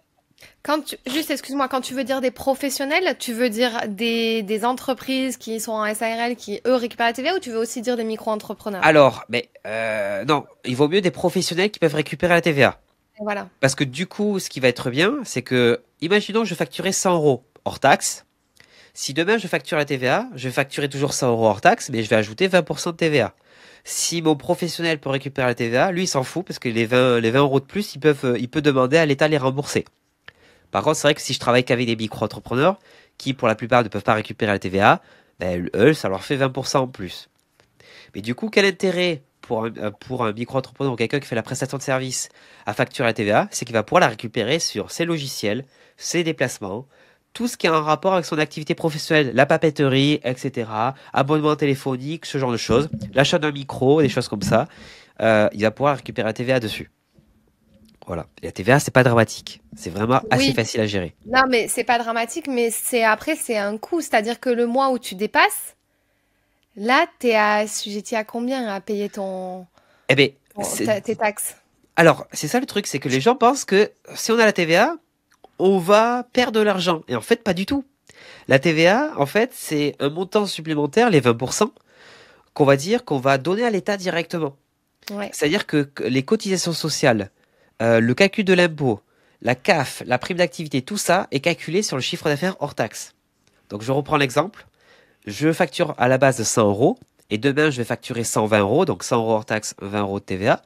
Juste, excuse-moi, quand tu veux dire des professionnels, tu veux dire des entreprises qui sont en SARL qui, eux, récupèrent la TVA ou tu veux aussi dire des micro-entrepreneurs? Alors, non, il vaut mieux des professionnels qui peuvent récupérer la TVA. Voilà. Parce que du coup, ce qui va être bien, c'est que, imaginons que je facturais 100 euros hors taxe. Si demain je facture la TVA, je vais facturer toujours 100 euros hors taxe, mais je vais ajouter 20% de TVA. Si mon professionnel peut récupérer la TVA, lui il s'en fout parce que les 20 euros de plus, il peut demander à l'État les rembourser. Par contre, c'est vrai que si je travaille qu'avec des micro-entrepreneurs, qui pour la plupart ne peuvent pas récupérer la TVA, ben, eux, ça leur fait 20% en plus. Mais du coup, quel intérêt pour un micro-entrepreneur ou quelqu'un qui fait la prestation de service à facturer la TVA, c'est qu'il va pouvoir la récupérer sur ses logiciels, ses déplacements, tout ce qui a un rapport avec son activité professionnelle, la papeterie, etc., abonnement téléphonique, ce genre de choses, l'achat d'un micro, des choses comme ça, il va pouvoir récupérer la TVA dessus. Voilà. Et la TVA, c'est pas dramatique. C'est vraiment assez facile à gérer. Non, mais c'est pas dramatique, mais c'est un coût. C'est-à-dire que le mois où tu dépasses, là, t'es assujetti à combien à payer tes taxes? Alors, c'est ça le truc, c'est que les gens pensent que si on a la TVA, on va perdre de l'argent. Et en fait, pas du tout. La TVA, en fait, c'est un montant supplémentaire, les 20%, qu'on va dire qu'on va donner à l'État directement. Ouais. C'est-à-dire que les cotisations sociales, le calcul de l'impôt, la CAF, la prime d'activité, tout ça est calculé sur le chiffre d'affaires hors taxe. Donc je reprends l'exemple. Je facture à la base de 100 euros et demain je vais facturer 120 euros, donc 100 euros hors taxe, 20 euros de TVA.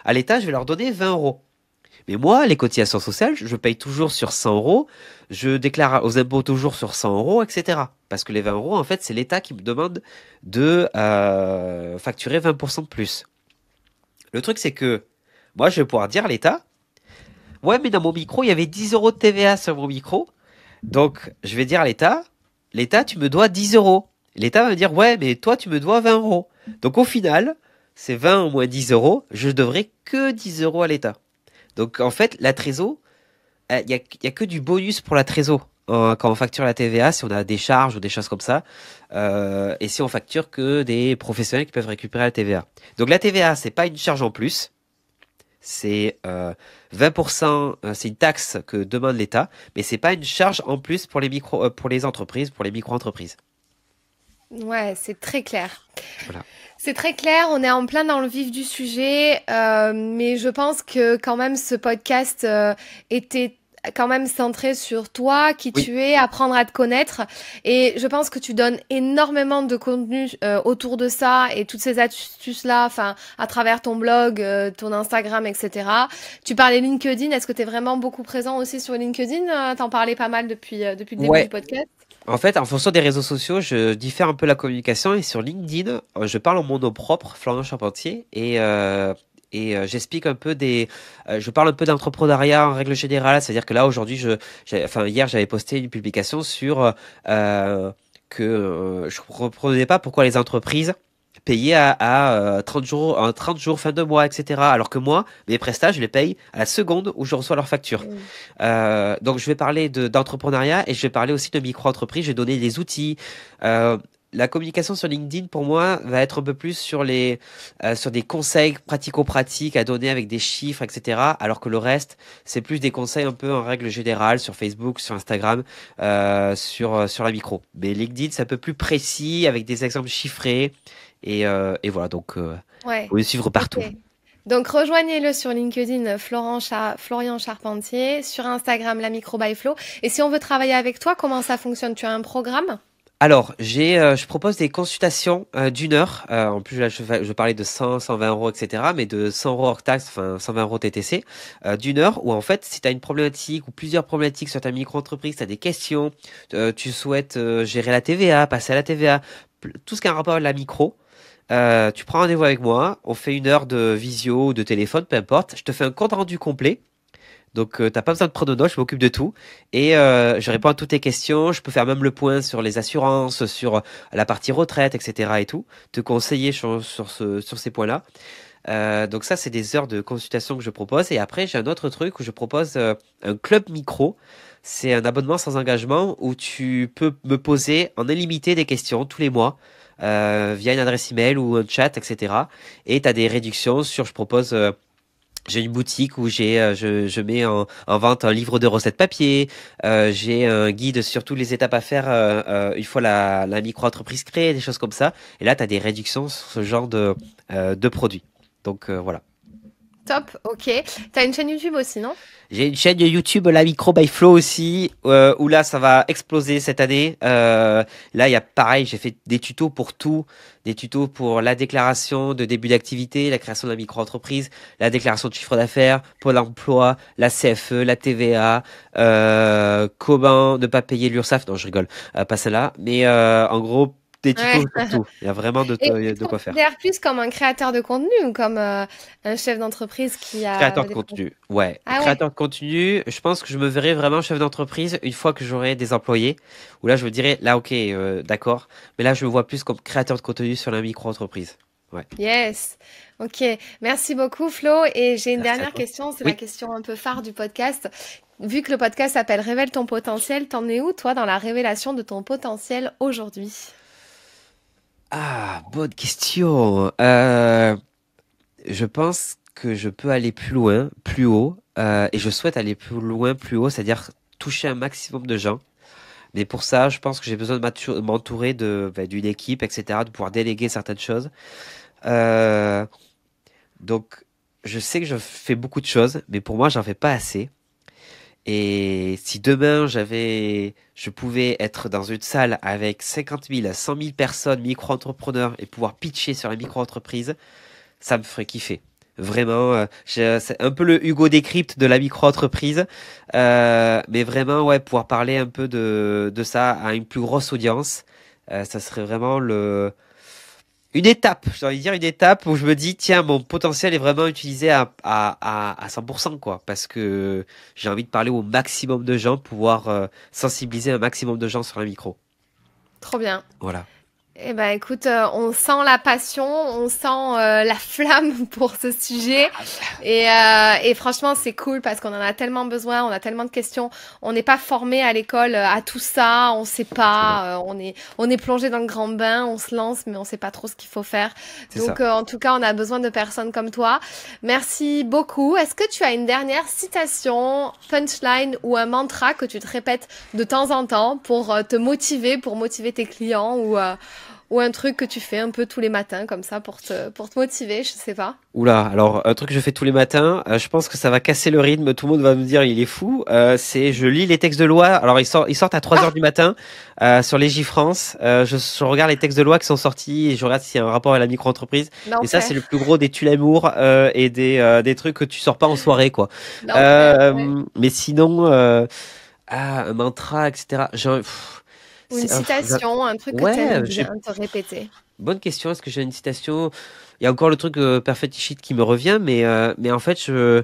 À l'État, je vais leur donner 20 euros. Mais moi, les cotisations sociales, je paye toujours sur 100 euros, je déclare aux impôts toujours sur 100 euros, etc. Parce que les 20 euros, en fait, c'est l'État qui me demande de facturer 20% de plus. Le truc, c'est que moi, je vais pouvoir dire à l'État, ouais, mais dans mon micro, il y avait 10 euros de TVA sur mon micro. Donc, je vais dire à l'État, tu me dois 10 euros. L'État va me dire, ouais, mais toi, tu me dois 20 euros. Donc, au final, c'est 20 moins 10 euros, je devrais que 10 euros à l'État. Donc, en fait, la trésor, y a que du bonus pour la trésor. Quand on facture la TVA, si on a des charges ou des choses comme ça, et si on facture que des professionnels qui peuvent récupérer la TVA. Donc, la TVA, c'est pas une charge en plus. C'est 20%, c'est une taxe que demande l'État, mais c'est pas une charge en plus pour les pour les entreprises, pour les micro-entreprises. Ouais, c'est très clair. Voilà. C'est très clair, on est en plein dans le vif du sujet, mais je pense que quand même ce podcast était quand même centré sur toi, qui Oui. tu es, apprendre à te connaître. Et je pense que tu donnes énormément de contenu autour de ça et toutes ces astuces-là, enfin, à travers ton blog, ton Instagram, etc. Tu parlais LinkedIn, est-ce que tu es vraiment beaucoup présent aussi sur LinkedIn? T'en parlais pas mal depuis le début du Ouais. podcast. En fait, en fonction des réseaux sociaux, je diffère un peu la communication et sur LinkedIn, je parle en mon nom propre, Florian Charpentier, et j'explique un peu je parle un peu d'entrepreneuriat en règle générale, c'est-à-dire que là aujourd'hui, enfin hier j'avais posté une publication sur que je comprenais pas pourquoi les entreprises payaient à 30 jours fin de mois, etc. Alors que moi, mes prestats, je les paye à la seconde où je reçois leur facture. Mm. Donc je vais parler d'entrepreneuriat et je vais parler aussi de micro-entreprise. Je vais donner des outils. La communication sur LinkedIn pour moi va être un peu plus sur des conseils pratico-pratiques à donner avec des chiffres, etc. Alors que le reste c'est plus des conseils un peu en règle générale sur Facebook, sur Instagram, sur la micro. Mais LinkedIn c'est un peu plus précis avec des exemples chiffrés et voilà donc Ouais. vous me suivre partout. Ok. Donc rejoignez-le sur LinkedIn, Florian Charpentier, sur Instagram, la Micro by Flo. Et si on veut travailler avec toi, comment ça fonctionne? Tu as un programme? Alors, je propose des consultations d'une heure. En plus, là, je parlais de 100, 120 euros, etc. Mais de 100 euros hors taxe, enfin 120 euros TTC, d'une heure où en fait, si tu as une problématique ou plusieurs problématiques sur ta micro-entreprise, tu as des questions, tu souhaites gérer la TVA, passer à la TVA, tout ce qui a un rapport avec la micro, tu prends rendez-vous avec moi, on fait une heure de visio ou de téléphone, peu importe. Je te fais un compte rendu complet. Donc, t'as pas besoin de prendre de notes, je m'occupe de tout. Et je réponds à toutes tes questions. Je peux faire même le point sur les assurances, sur la partie retraite, etc. et tout. Te conseiller sur ces points-là. Donc ça, c'est des heures de consultation que je propose. Et après, j'ai un autre truc où je propose un club micro. C'est un abonnement sans engagement où tu peux me poser en illimité des questions tous les mois. Via une adresse email ou un chat, etc. Et tu as des réductions je propose j'ai une boutique où je mets en vente un livre de recettes papier. J'ai un guide sur toutes les étapes à faire une fois la micro-entreprise créée, des choses comme ça. Et là, tu as des réductions sur ce genre de produits. Donc voilà. Top, ok. T'as une chaîne YouTube aussi, non? J'ai une chaîne YouTube, la Micro by Flo aussi, où là ça va exploser cette année. Là il y a pareil, j'ai fait des tutos pour tout, des tutos pour la déclaration de début d'activité, la création de la micro-entreprise, la déclaration de chiffre d'affaires, Pôle emploi, la CFE, la TVA, comment ne pas payer l'URSSAF. Non, je rigole, pas celle-là. Mais en gros, des Ouais. tutos sur tout. Il y a vraiment Et tu te de quoi faire. considères plus comme un créateur de contenu ou comme un chef d'entreprise qui a Créateur de contenu, ouais. Ah ouais. Créateur de contenu, je pense que je me verrai vraiment chef d'entreprise une fois que j'aurai des employés. Où là, je me dirais, là, ok, d'accord. Mais là, je me vois plus comme créateur de contenu sur la micro-entreprise. Ouais. Yes. Ok. Merci beaucoup, Flo. Et j'ai une Merci à dernière toi. question. C'est la Oui. question un peu phare du podcast. Vu que le podcast s'appelle Révèle ton potentiel, t'en es où, toi, dans la révélation de ton potentiel aujourd'hui? Ah, bonne question. Je pense que je peux aller plus loin, plus haut. Et je souhaite aller plus loin, plus haut, c'est-à-dire toucher un maximum de gens. Mais pour ça, je pense que j'ai besoin de m'entourer d'une équipe, etc., de pouvoir déléguer certaines choses. Euh, Donc, je sais que je fais beaucoup de choses, mais pour moi, j'en fais pas assez. Et si demain je pouvais être dans une salle avec 50 000 à 100 000 personnes, micro-entrepreneurs, et pouvoir pitcher sur la micro-entreprise, ça me ferait kiffer. Vraiment, c'est un peu le Hugo Décrypte de la micro-entreprise, mais vraiment, ouais, pouvoir parler un peu de ça à une plus grosse audience, ça serait vraiment une étape, j'ai envie de dire une étape où je me dis, tiens, mon potentiel est vraiment utilisé à 100%, quoi, parce que j'ai envie de parler au maximum de gens, pouvoir sensibiliser un maximum de gens sur la micro. Trop bien. Voilà. Eh ben écoute, on sent la passion, on sent la flamme pour ce sujet et franchement c'est cool parce qu'on en a tellement besoin, on a tellement de questions, on n'est pas formé à l'école à tout ça, on sait pas, on est plongé dans le grand bain, on se lance mais on sait pas trop ce qu'il faut faire. Donc en tout cas on a besoin de personnes comme toi. Merci beaucoup. Est-ce que tu as une dernière citation, punchline ou un mantra que tu te répètes de temps en temps pour te motiver, pour motiver tes clients ou un truc que tu fais un peu tous les matins comme ça pour te motiver, je sais pas. Oula, alors un truc que je fais tous les matins, je pense que ça va casser le rythme, tout le monde va me dire il est fou, c'est je lis les textes de loi, alors ils sortent à 3 heures du matin sur Légifrance, je regarde les textes de loi qui sont sortis et je regarde s'il y a un rapport à la micro-entreprise, et ça c'est le plus gros des tue-l'amour et des trucs que tu sors pas en soirée quoi. Mais sinon, un mantra, etc. Ou une citation, un truc que tu aimes bien te répéter. Bonne question. Est-ce que j'ai une citation? Il y a encore le truc Perfect Shit qui me revient, mais en fait, non,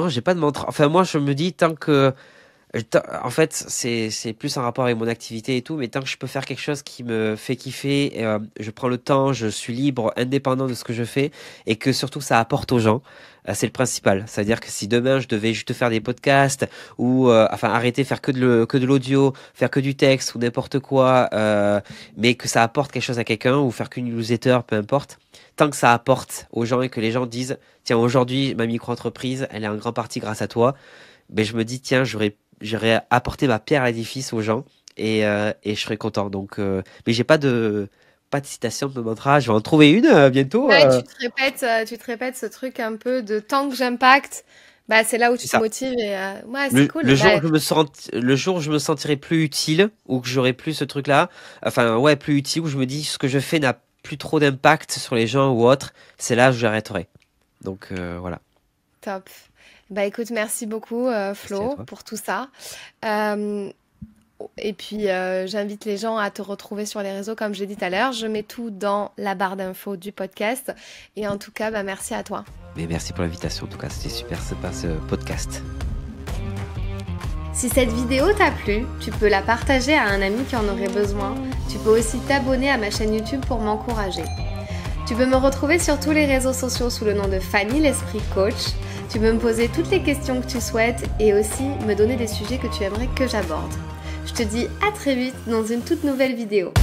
j'ai pas de mantra. Enfin, moi, je me dis tant que, en fait, c'est plus en rapport avec mon activité et tout, mais tant que je peux faire quelque chose qui me fait kiffer, je prends le temps, je suis libre, indépendant de ce que je fais, et que surtout ça apporte aux gens. C'est le principal. C'est-à-dire que si demain je devais juste faire des podcasts ou arrêter faire que de l'audio, faire que du texte ou n'importe quoi, mais que ça apporte quelque chose à quelqu'un ou faire qu'une newsletter, peu importe. Tant que ça apporte aux gens et que les gens disent tiens aujourd'hui ma micro-entreprise elle est en grande partie grâce à toi, ben je me dis tiens j'aurais apporté ma pierre à l'édifice aux gens et je serais content. Donc mais j'ai pas de citation de mantra, je vais en trouver une bientôt. Ouais, tu te répètes ce truc un peu de tant que j'impacte, bah c'est là où tu te motives et ouais, c'est cool. Le jour où je me sentirai plus utile ou que j'aurai plus ce truc-là, enfin ouais, plus utile, où je me dis ce que je fais n'a plus trop d'impact sur les gens ou autres, c'est là où j'arrêterai. Donc voilà. Top. Bah écoute, merci beaucoup Flo pour tout ça. Et puis, j'invite les gens à te retrouver sur les réseaux, comme j'ai dit tout à l'heure. Je mets tout dans la barre d'infos du podcast. Et en tout cas, bah, merci à toi. Mais merci pour l'invitation. En tout cas, c'était super sympa ce podcast. Si cette vidéo t'a plu, tu peux la partager à un ami qui en aurait besoin. Tu peux aussi t'abonner à ma chaîne YouTube pour m'encourager. Tu peux me retrouver sur tous les réseaux sociaux sous le nom de Fanny l'Esprit Coach. Tu peux me poser toutes les questions que tu souhaites et aussi me donner des sujets que tu aimerais que j'aborde. Je te dis à très vite dans une toute nouvelle vidéo.